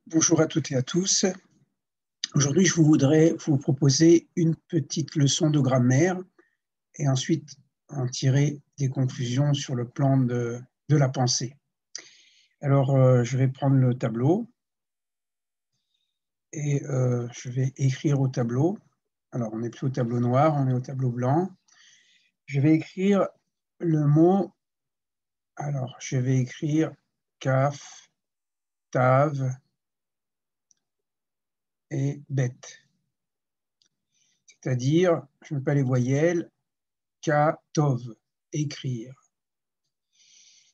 Bonjour à toutes et à tous. Aujourd'hui, je voudrais vous proposer une petite leçon de grammaire et ensuite en tirer des conclusions sur le plan de la pensée. Alors, je vais prendre le tableau et je vais écrire au tableau. Alors, on n'est plus au tableau noir, on est au tableau blanc. Je vais écrire le mot, alors je vais écrire kaf, tav et bet. C'est-à-dire, je ne mets pas les voyelles, ka, tov, écrire.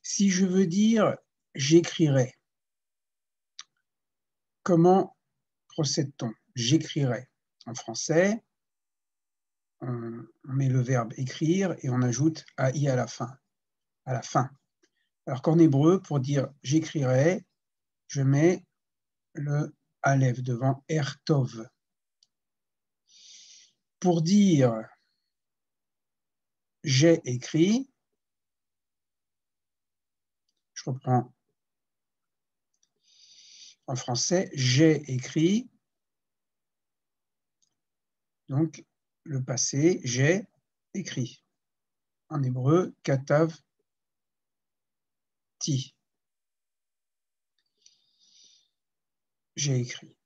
Si je veux dire j'écrirai, comment procède-t-on? J'écrirai. En français, on met le verbe écrire et on ajoute AI à la fin. Alors qu'en hébreu, pour dire j'écrirai, je mets le aleph devant ertov. Pour dire j'ai écrit, je reprends en français, j'ai écrit, donc le passé, j'ai écrit. En hébreu, katav ti. J'ai écrit.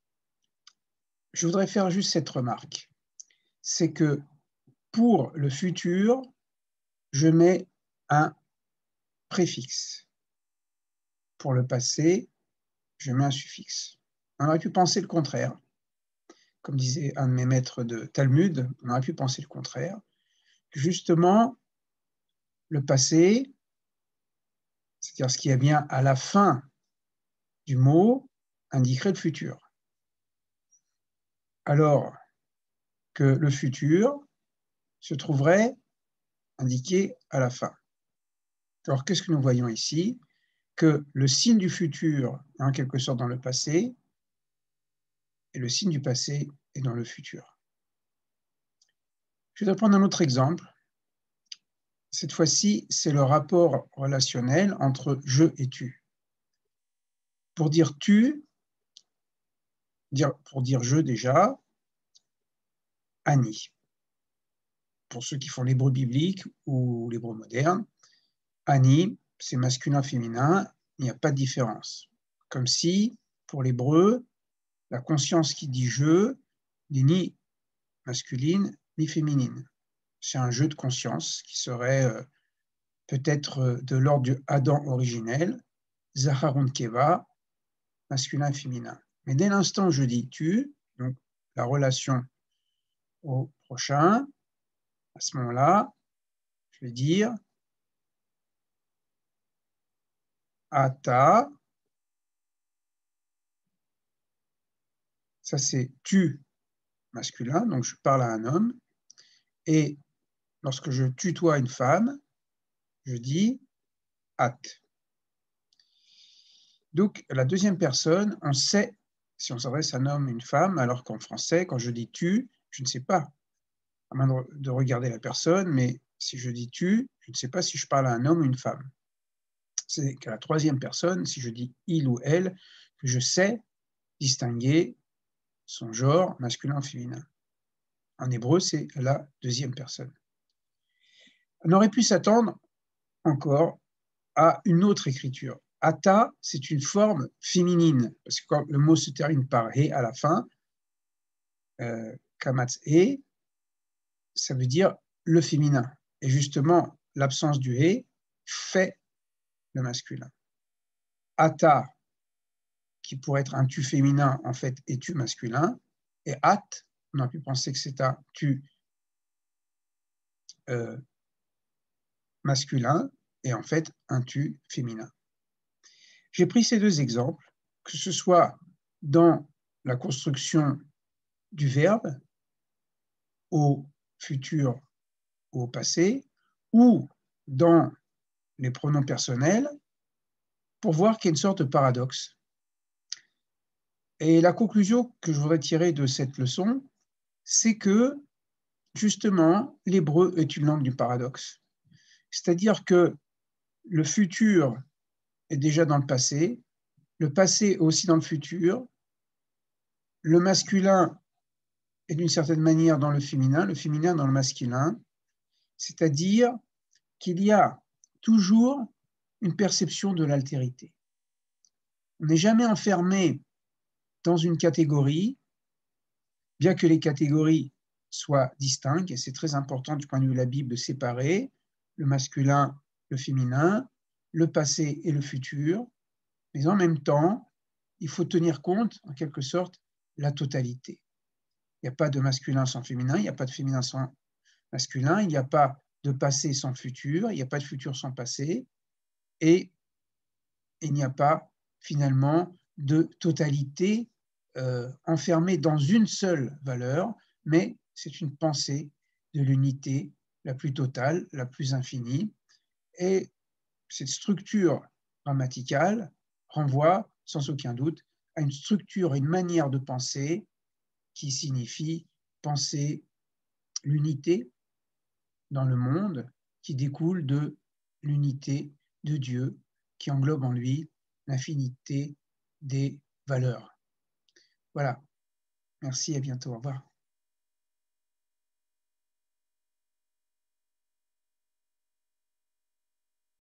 Je voudrais faire juste cette remarque. C'est que pour le futur, je mets un préfixe. Pour le passé, je mets un suffixe. On aurait pu penser le contraire. Comme disait un de mes maîtres de Talmud, on aurait pu penser le contraire. Justement, le passé, c'est-à-dire ce qui est bien à la fin du mot, indiquerait le futur. Alors que le futur se trouverait indiqué à la fin. Alors, qu'est-ce que nous voyons ici? Que le signe du futur est en quelque sorte dans le passé, et le signe du passé est dans le futur. Je vais prendre un autre exemple. Cette fois-ci, c'est le rapport relationnel entre je et tu. Pour dire tu, pour dire je déjà, Annie. Pour ceux qui font l'hébreu biblique ou l'hébreu moderne, Annie, c'est masculin-féminin, il n'y a pas de différence. Comme si, pour l'hébreu, la conscience qui dit je n'est ni masculine ni féminine. C'est un jeu de conscience qui serait peut-être de l'ordre du Adam originel, Zaharun Keva, masculin et féminin. Mais dès l'instant où je dis tu, donc la relation au prochain, à ce moment-là, je vais dire ata, ça c'est tu masculin, donc je parle à un homme, et lorsque je tutoie une femme, je dis at. Donc la deuxième personne, on sait si on s'adresse à un homme ou une femme, alors qu'en français, quand je dis tu, je ne sais pas, à moins de regarder la personne, mais si je dis tu, je ne sais pas si je parle à un homme ou une femme. C'est qu'à la troisième personne, si je dis il ou elle, que je sais distinguer son genre masculin ou féminin. En hébreu, c'est la deuxième personne. On aurait pu s'attendre encore à une autre écriture. Ata, c'est une forme féminine, parce que quand le mot se termine par he à la fin, kamatz he, ça veut dire le féminin. Et justement, l'absence du he fait le masculin. Ata, qui pourrait être un tu féminin, en fait, est tu masculin. Et at, on a pu penser que c'est un tu masculin, et en fait, un tu féminin. J'ai pris ces deux exemples, que ce soit dans la construction du verbe au futur ou au passé, ou dans les pronoms personnels, pour voir qu'il y a une sorte de paradoxe. Et la conclusion que je voudrais tirer de cette leçon, c'est que, justement, l'hébreu est une langue du paradoxe. C'est-à-dire que le futur est déjà dans le passé est aussi dans le futur, le masculin est d'une certaine manière dans le féminin dans le masculin, c'est-à-dire qu'il y a toujours une perception de l'altérité. On n'est jamais enfermé dans une catégorie, bien que les catégories soient distinctes, et c'est très important du point de vue de la Bible de séparer le masculin, le féminin, le passé et le futur, mais en même temps, il faut tenir compte, en quelque sorte, la totalité. Il n'y a pas de masculin sans féminin, il n'y a pas de féminin sans masculin, il n'y a pas de passé sans futur, il n'y a pas de futur sans passé, et il n'y a pas finalement de totalité enfermée dans une seule valeur, mais c'est une pensée de l'unité la plus totale, la plus infinie. Et cette structure grammaticale renvoie sans aucun doute à une structure, une manière de penser qui signifie penser l'unité dans le monde qui découle de l'unité de Dieu qui englobe en lui l'infinité des valeurs. Voilà. Merci, à bientôt. Au revoir.